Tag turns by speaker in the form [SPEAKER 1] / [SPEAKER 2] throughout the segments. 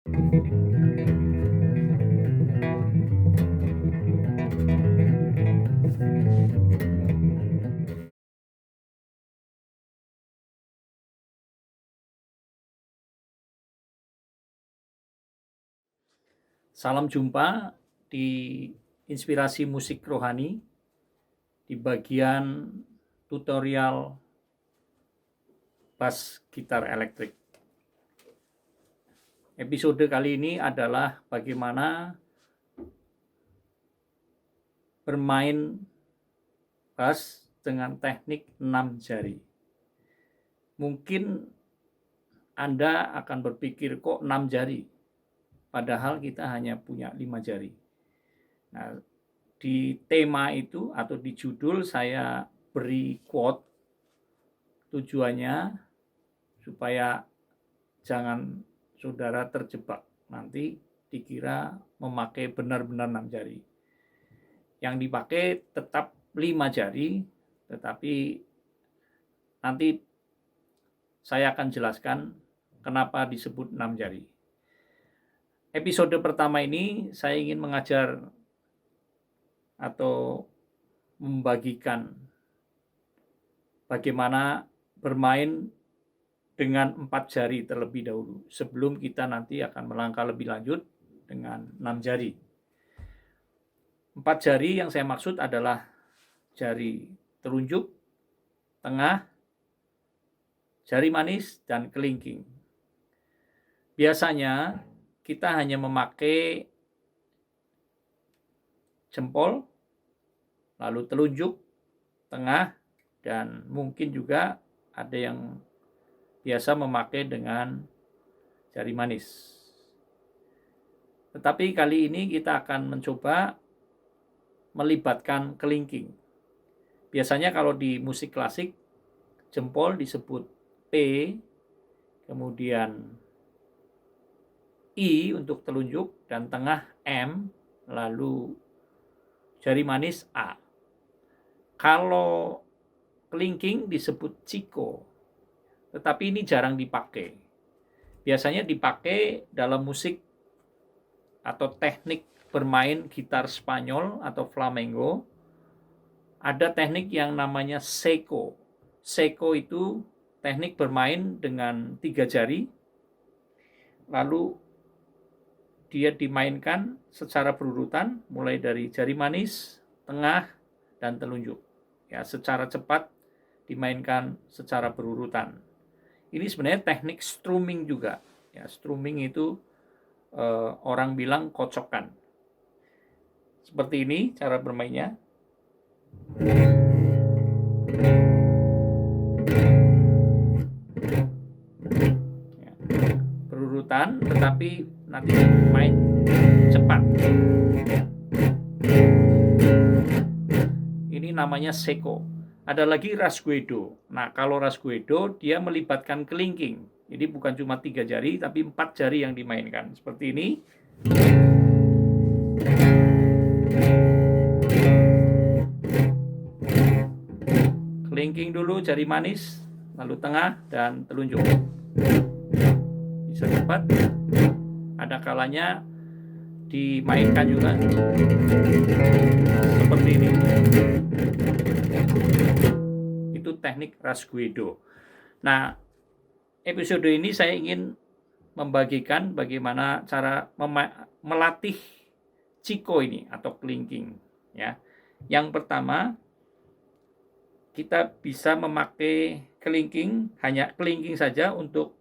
[SPEAKER 1] Salam jumpa di Inspirasi Musik Rohani di bagian tutorial bass gitar elektrik. Episode kali ini adalah bagaimana bermain bass dengan teknik 6 jari. Mungkin Anda akan berpikir kok 6 jari, padahal kita hanya punya 5 jari. Nah, di tema itu atau di judul saya beri quote, tujuannya supaya jangan saudara terjebak nanti dikira memakai benar-benar 6 jari. Yang dipakai tetap 5 jari, tetapi nanti saya akan jelaskan kenapa disebut 6 jari. Episode pertama ini saya ingin mengajar atau membagikan bagaimana bermain dengan 4 jari terlebih dahulu sebelum kita nanti akan melangkah lebih lanjut dengan 6 jari. 4 jari yang saya maksud adalah jari telunjuk, tengah, jari manis, dan kelingking. Biasanya kita hanya memakai jempol, lalu telunjuk, tengah, dan mungkin juga ada yang biasa memakai dengan jari manis. Tetapi kali ini kita akan mencoba melibatkan kelingking. Biasanya kalau di musik klasik, jempol disebut P, kemudian I untuk telunjuk, dan tengah M, lalu jari manis A. Kalau kelingking disebut Ciko, tetapi ini jarang dipakai. Biasanya dipakai dalam musik atau teknik bermain gitar Spanyol atau flamenco. Ada teknik yang namanya seco. Seco itu teknik bermain dengan 3 jari, lalu dia dimainkan secara berurutan mulai dari jari manis, tengah, dan telunjuk. Ya, secara cepat dimainkan secara berurutan. Ini sebenarnya teknik strumming juga. Ya, strumming itu orang bilang kocokan. Seperti ini cara bermainnya. Ya, berurutan, tetapi nanti main cepat. Ini namanya seco. Ada lagi rasguedo. Nah, kalau rasguedo dia melibatkan kelingking. Jadi bukan cuma 3 jari, tapi 4 jari yang dimainkan. Seperti ini. Kelingking dulu, jari manis, lalu tengah, dan telunjuk. Bisa cepat. Ada kalanya dimainkan juga. Seperti ini. Itu teknik rasguedo. Nah, episode ini saya ingin membagikan bagaimana cara melatih Ciko ini atau kelingking. Ya, yang pertama kita bisa memakai kelingking, hanya kelingking saja untuk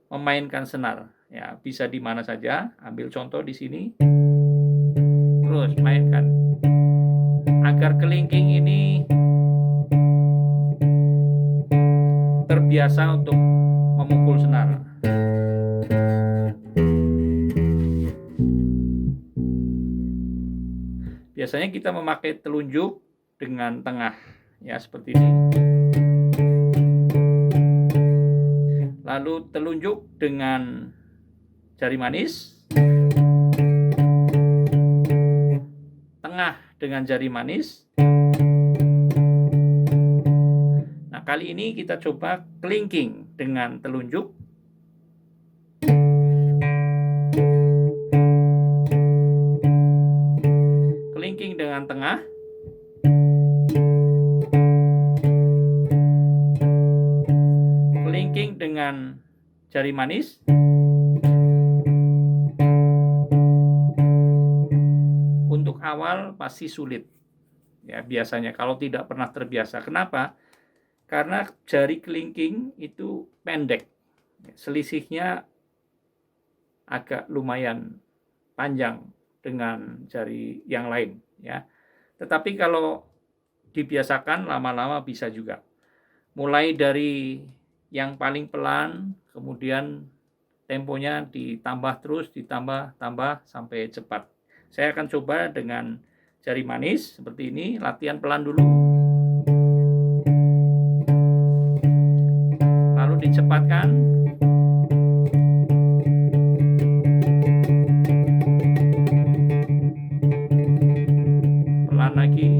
[SPEAKER 1] memainkan senar. Ya, bisa di mana saja. Ambil contoh di sini. Terus mainkan. Agar kelingking ini terbiasa untuk memukul senar. Biasanya kita memakai telunjuk dengan tengah, ya seperti ini. Lalu telunjuk dengan jari manis, tengah dengan jari manis. Nah, kali ini kita coba kelingking dengan telunjuk, jari manis. Untuk awal pasti sulit. Ya, biasanya kalau tidak pernah terbiasa. Kenapa? Karena jari kelingking itu pendek. Selisihnya agak lumayan panjang dengan jari yang lain, ya. Tetapi kalau dibiasakan lama-lama bisa juga. Mulai dari yang paling pelan, kemudian temponya ditambah terus, ditambah sampai cepat. Saya akan coba dengan jari manis seperti ini, latihan pelan dulu. Lalu dicepatkan. Pelan lagi.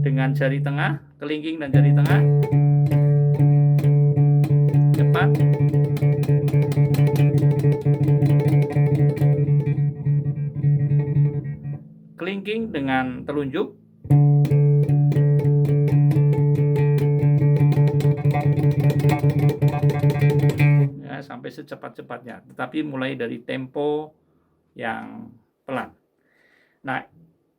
[SPEAKER 1] Dengan jari tengah, kelingking dan jari tengah. Cepat. Kelingking dengan telunjuk. Ya, sampai secepat-cepatnya, tetapi mulai dari tempo yang pelan. Nah,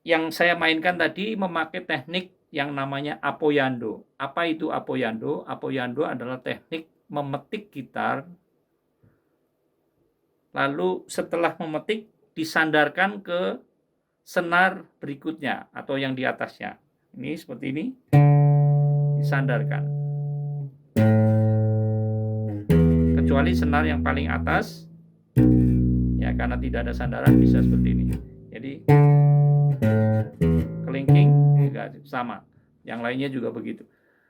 [SPEAKER 1] yang saya mainkan tadi memakai teknik yang namanya apoyando. Apa itu apoyando? Apoyando adalah teknik memetik gitar, lalu setelah memetik disandarkan ke senar berikutnya atau yang di atasnya. Ini seperti ini, disandarkan. Kecuali senar yang paling atas, ya, karena tidak ada sandaran bisa seperti ini. Jadi kelingking juga sama, yang lainnya juga begitu.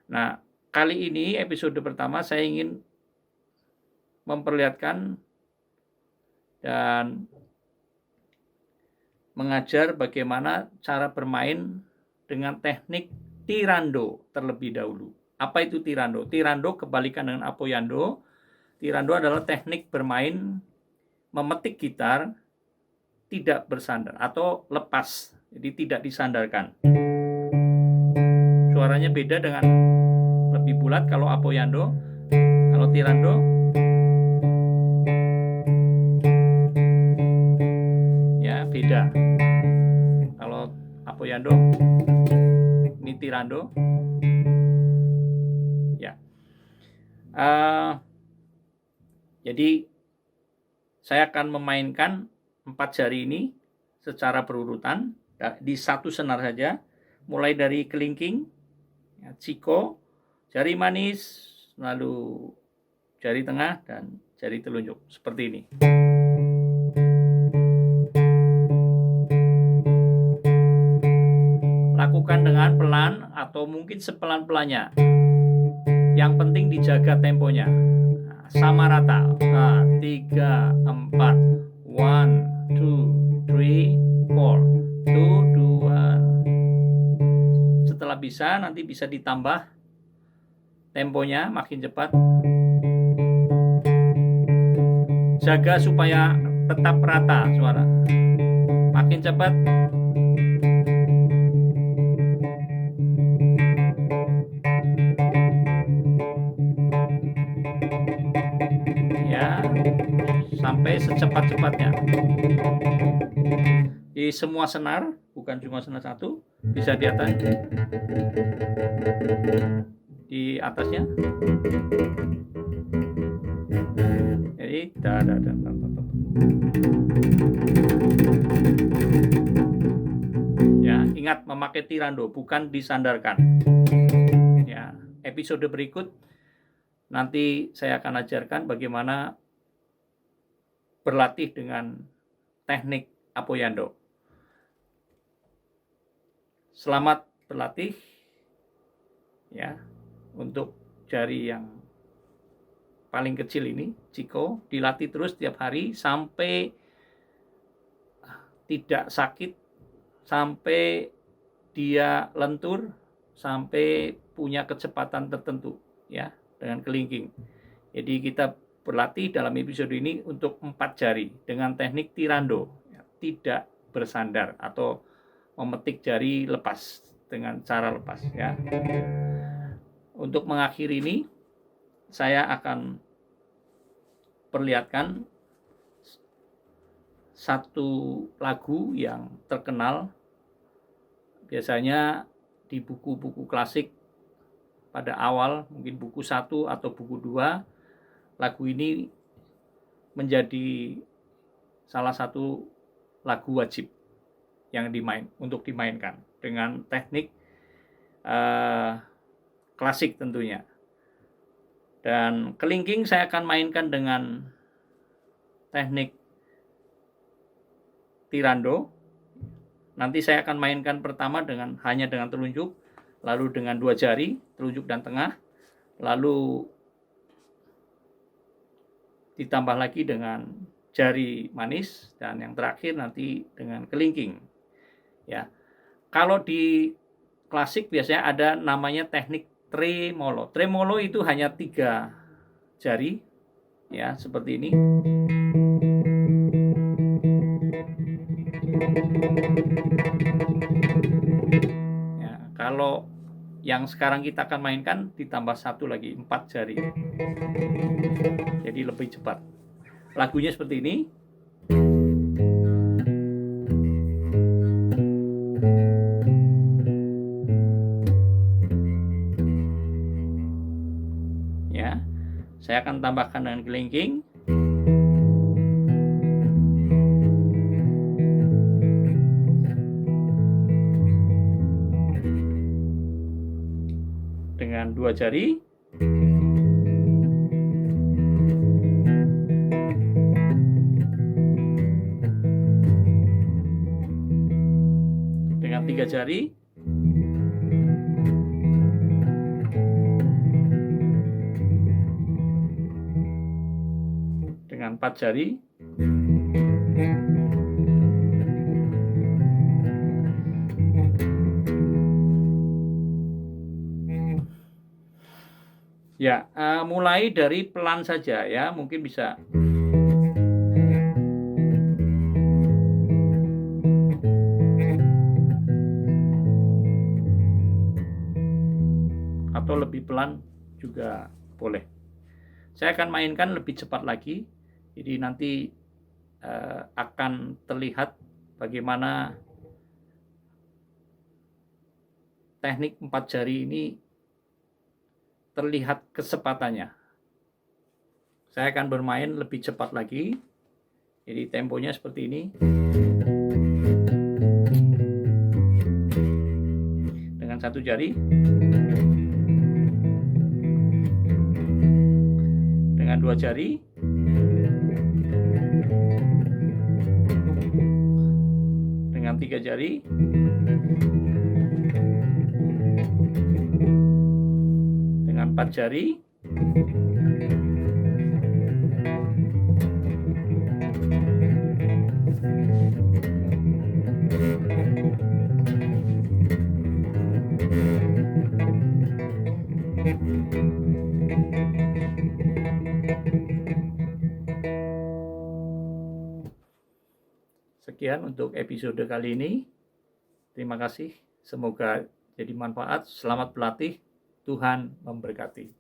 [SPEAKER 1] Nah, kali ini episode pertama saya ingin memperlihatkan dan mengajar bagaimana cara bermain dengan teknik tirando terlebih dahulu. Apa itu tirando? Tirando kebalikan dengan apoyando. Tirando adalah teknik bermain memetik gitar tidak bersandar atau lepas, jadi tidak disandarkan. Suaranya beda dengan lebih bulat kalau apoyando. Kalau tirando ya beda. Kalau apoyando, ini tirando. Ya. Jadi saya akan memainkan 4 jari ini secara berurutan di satu senar saja, mulai dari kelingking, ya, ciko, jari manis, lalu jari tengah dan jari telunjuk seperti ini. Lakukan dengan pelan atau mungkin sepelan-pelannya. Yang penting dijaga temponya. Nah, sama rata. 3, 4. 1, 2, 3, 4. 2, 2. Setelah bisa, nanti bisa ditambah temponya makin cepat. Jaga supaya tetap rata suara. Makin cepat. Ya, sampai secepat-cepatnya. Di semua senar, bukan cuma senar satu, bisa di atas, di atasnya. Jadi ya, ingat memakai tirando, bukan disandarkan. Ya, episode berikut nanti saya akan ajarkan bagaimana berlatih dengan teknik apoyando. Selamat berlatih ya, untuk jari yang paling kecil ini, ciko, dilatih terus tiap hari sampai tidak sakit, sampai dia lentur, sampai punya kecepatan tertentu ya dengan kelingking. Jadi kita berlatih dalam episode ini untuk 4 jari dengan teknik tirando, ya, tidak bersandar atau memetik jari lepas dengan cara lepas ya. Untuk mengakhiri ini saya akan perlihatkan satu lagu yang terkenal biasanya di buku-buku klasik pada awal, mungkin buku 1 atau buku 2, lagu ini menjadi salah satu lagu wajib yang untuk dimainkan dengan teknik klasik tentunya. Dan kelingking saya akan mainkan dengan teknik tirando. Nanti saya akan mainkan pertama hanya dengan telunjuk, lalu dengan 2 jari, telunjuk dan tengah, lalu ditambah lagi dengan jari manis, dan yang terakhir nanti dengan kelingking. Ya. Kalau di klasik biasanya ada namanya teknik tremolo. Tremolo itu hanya 3 jari, ya, seperti ini. Ya, kalau yang sekarang kita akan mainkan ditambah 1 lagi, 4 jari. Jadi lebih cepat. Lagunya seperti ini. Ya, saya akan tambahkan dengan kelingking. Dengan 2 jari. Dengan 3 jari. Dengan 4 jari. Ya, mulai dari pelan saja ya, mungkin bisa. Atau lebih pelan juga boleh. Saya akan mainkan lebih cepat lagi, jadi nanti akan terlihat bagaimana teknik 4 jari ini terlihat kecepatannya. Saya akan bermain lebih cepat lagi, jadi temponya seperti ini. Dengan 1 jari. Dengan 2 jari. Dengan 3 jari. Dengan 4 jari. Sekian untuk episode kali ini. Terima kasih. Semoga jadi manfaat. Selamat berlatih. Tuhan memberkati.